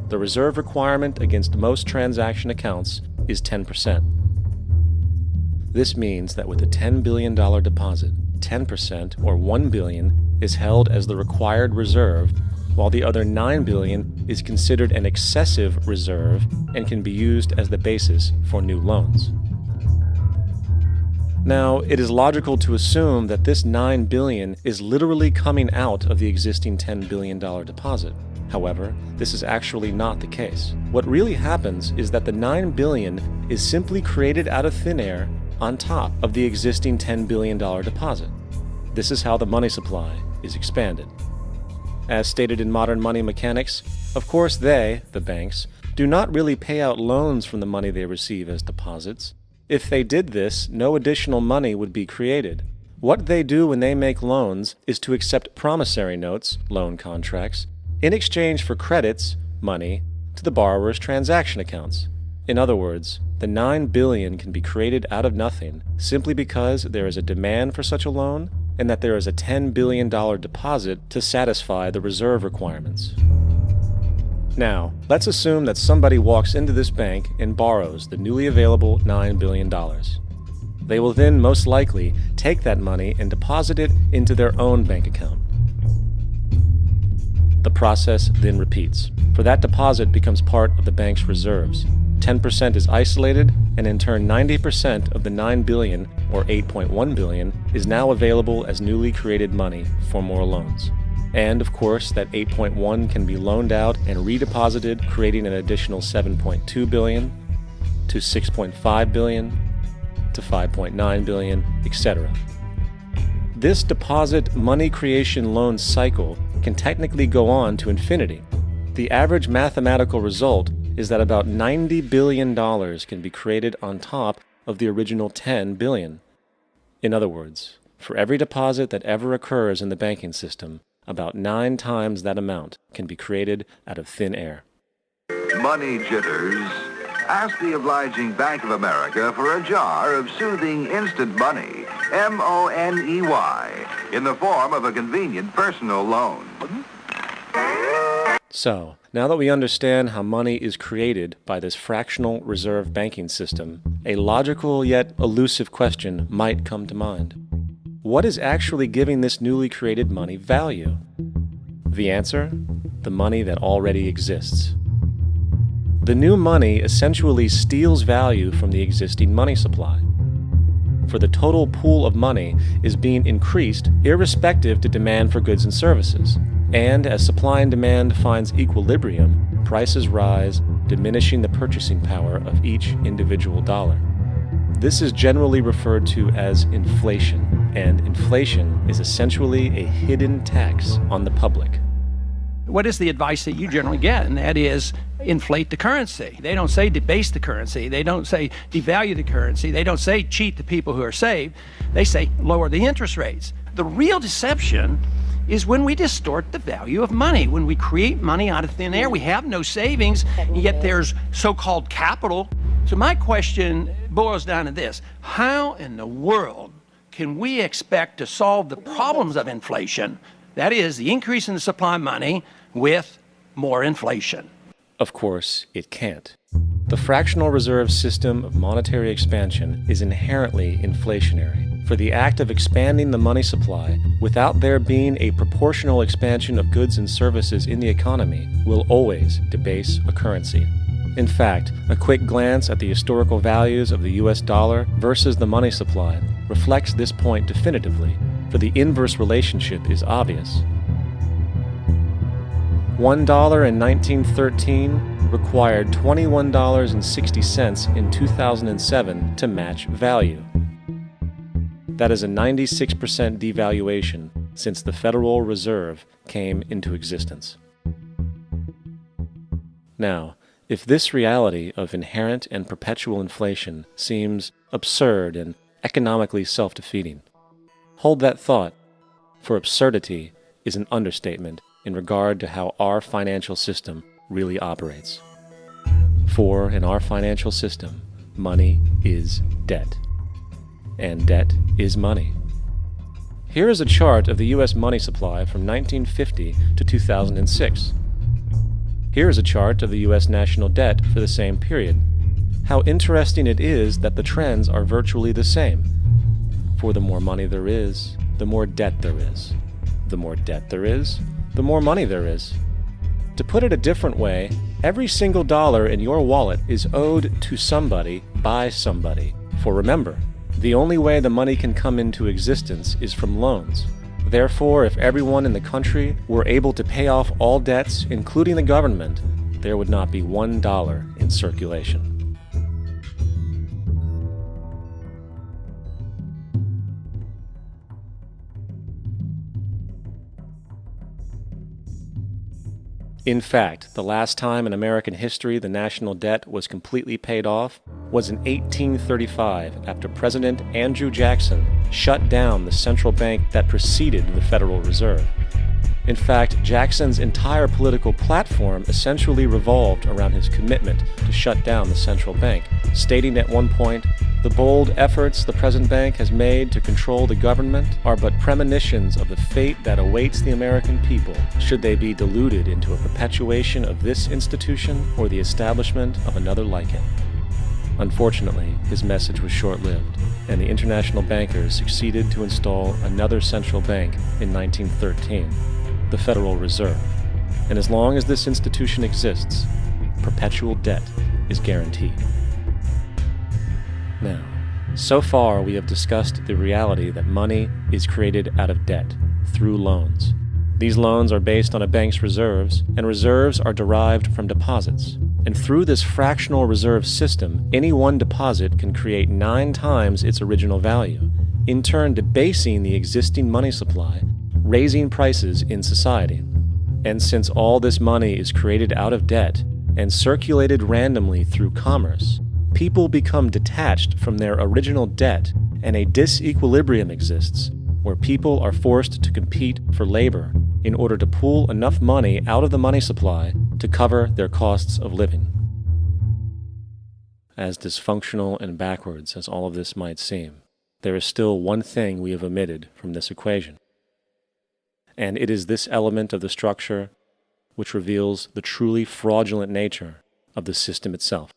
The reserve requirement against most transaction accounts is 10%. This means that with a $10 billion deposit, 10% or $1 billion is held as the required reserve, while the other $9 billion is considered an excessive reserve and can be used as the basis for new loans. Now, it is logical to assume that this $9 billion is literally coming out of the existing $10 billion deposit. However, this is actually not the case. What really happens is that the $9 billion is simply created out of thin air on top of the existing $10 billion deposit. This is how the money supply is expanded. As stated in modern money mechanics, of course they, the banks, do not really pay out loans from the money they receive as deposits. If they did this, no additional money would be created. What they do when they make loans is to accept promissory notes, loan contracts, in exchange for credits, money, to the borrower's transaction accounts. In other words, the $9 billion can be created out of nothing simply because there is a demand for such a loan and that there is a $10 billion deposit to satisfy the reserve requirements. Now, let's assume that somebody walks into this bank and borrows the newly available $9 billion. They will then most likely take that money and deposit it into their own bank account. The process then repeats, for that deposit becomes part of the bank's reserves. 10% is isolated, and in turn 90% of the $9 billion, or $8.1 billion, is now available as newly created money for more loans. And of course, that 8.1 can be loaned out and redeposited, creating an additional 7.2 billion, to 6.5 billion, to 5.9 billion, etc. This deposit money creation loan cycle can technically go on to infinity. The average mathematical result is that about $90 billion can be created on top of the original $10 billion. In other words, for every deposit that ever occurs in the banking system, about 9 times that amount can be created out of thin air. Money jitters? Ask the obliging Bank of America for a jar of soothing instant money, M-O-N-E-Y, in the form of a convenient personal loan. So, now that we understand how money is created by this fractional reserve banking system, a logical yet elusive question might come to mind. What is actually giving this newly created money value? The answer? The money that already exists. The new money essentially steals value from the existing money supply. For the total pool of money is being increased irrespective to demand for goods and services. And as supply and demand finds equilibrium, prices rise, diminishing the purchasing power of each individual dollar. This is generally referred to as inflation, and inflation is essentially a hidden tax on the public. What is the advice that you generally get? And that is inflate the currency. They don't say debase the currency. They don't say devalue the currency. They don't say cheat the people who are saved. They say lower the interest rates. The real deception is when we distort the value of money. When we create money out of thin air, we have no savings, yet there's so-called capital. So my question boils down to this: how in the world can we expect to solve the problems of inflation, that is, the increase in the supply of money, with more inflation? Of course, it can't. The fractional reserve system of monetary expansion is inherently inflationary. For the act of expanding the money supply, without there being a proportional expansion of goods and services in the economy, will always debase a currency. In fact, a quick glance at the historical values of the US dollar versus the money supply reflects this point definitively, for the inverse relationship is obvious. $1 in 1913 required $21.60 in 2007 to match value. That is a 96% devaluation since the Federal Reserve came into existence. Now, if this reality of inherent and perpetual inflation seems absurd and economically self-defeating, hold that thought, for absurdity is an understatement in regard to how our financial system really operates. For in our financial system, money is debt, and debt is money. Here is a chart of the U.S. money supply from 1950 to 2006. Here is a chart of the U.S. national debt for the same period. How interesting it is that the trends are virtually the same. For the more money there is, the more debt there is. The more debt there is, the more money there is. To put it a different way, every single dollar in your wallet is owed to somebody by somebody. For remember, the only way the money can come into existence is from loans. Therefore, if everyone in the country were able to pay off all debts, including the government, there would not be $1 in circulation. In fact, the last time in American history the national debt was completely paid off was in 1835 after President Andrew Jackson shut down the central bank that preceded the Federal Reserve. In fact, Jackson's entire political platform essentially revolved around his commitment to shut down the central bank, stating at one point, "The bold efforts the present bank has made to control the government are but premonitions of the fate that awaits the American people should they be deluded into a perpetuation of this institution or the establishment of another like it." Unfortunately, his message was short-lived, and the international bankers succeeded to install another central bank in 1913, the Federal Reserve. And as long as this institution exists, perpetual debt is guaranteed. Now, so far we have discussed the reality that money is created out of debt, through loans. These loans are based on a bank's reserves, and reserves are derived from deposits. And through this fractional reserve system, any one deposit can create 9 times its original value, in turn debasing the existing money supply, raising prices in society. And since all this money is created out of debt and circulated randomly through commerce, people become detached from their original debt, and a disequilibrium exists where people are forced to compete for labor in order to pool enough money out of the money supply to cover their costs of living. As dysfunctional and backwards as all of this might seem, there is still one thing we have omitted from this equation. And it is this element of the structure which reveals the truly fraudulent nature of the system itself: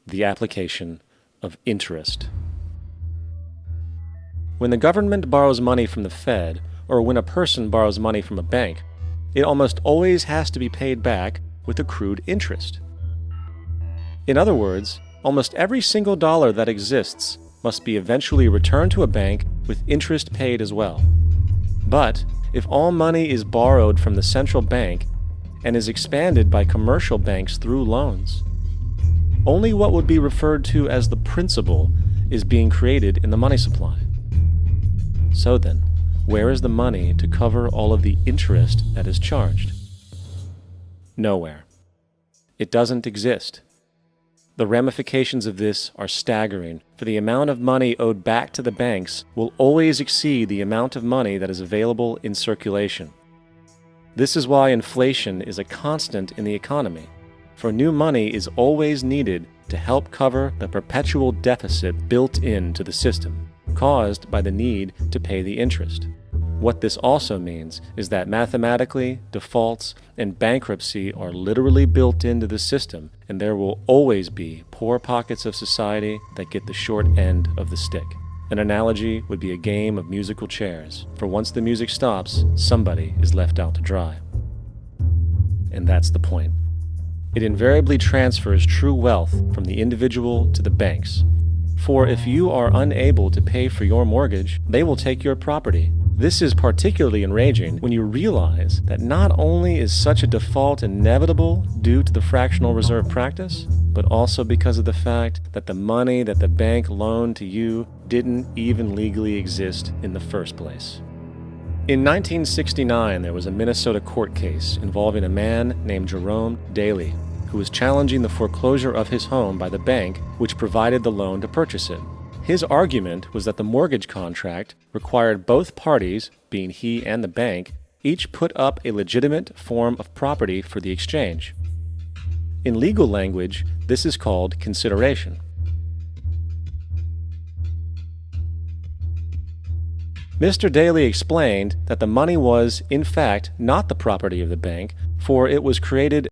the application of interest. When the government borrows money from the Fed, or when a person borrows money from a bank, it almost always has to be paid back with accrued interest. In other words, almost every single dollar that exists must be eventually returned to a bank with interest paid as well. But if all money is borrowed from the central bank and is expanded by commercial banks through loans, only what would be referred to as the principal is being created in the money supply. So then, where is the money to cover all of the interest that is charged? Nowhere. It doesn't exist. The ramifications of this are staggering, for the amount of money owed back to the banks will always exceed the amount of money that is available in circulation. This is why inflation is a constant in the economy, for new money is always needed to help cover the perpetual deficit built into the system, caused by the need to pay the interest. What this also means is that mathematically, defaults and bankruptcy are literally built into the system, and there will always be poor pockets of society that get the short end of the stick. An analogy would be a game of musical chairs, for once the music stops, somebody is left out to dry. And that's the point. It invariably transfers true wealth from the individual to the banks. For if you are unable to pay for your mortgage, they will take your property. This is particularly enraging when you realize that not only is such a default inevitable due to the fractional reserve practice, but also because of the fact that the money that the bank loaned to you didn't even legally exist in the first place. In 1969, there was a Minnesota court case involving a man named Jerome Daley, who was challenging the foreclosure of his home by the bank which provided the loan to purchase it. His argument was that the mortgage contract required both parties, being he and the bank, each put up a legitimate form of property for the exchange. In legal language, this is called consideration. Mr. Daley explained that the money was, in fact, not the property of the bank, for it was created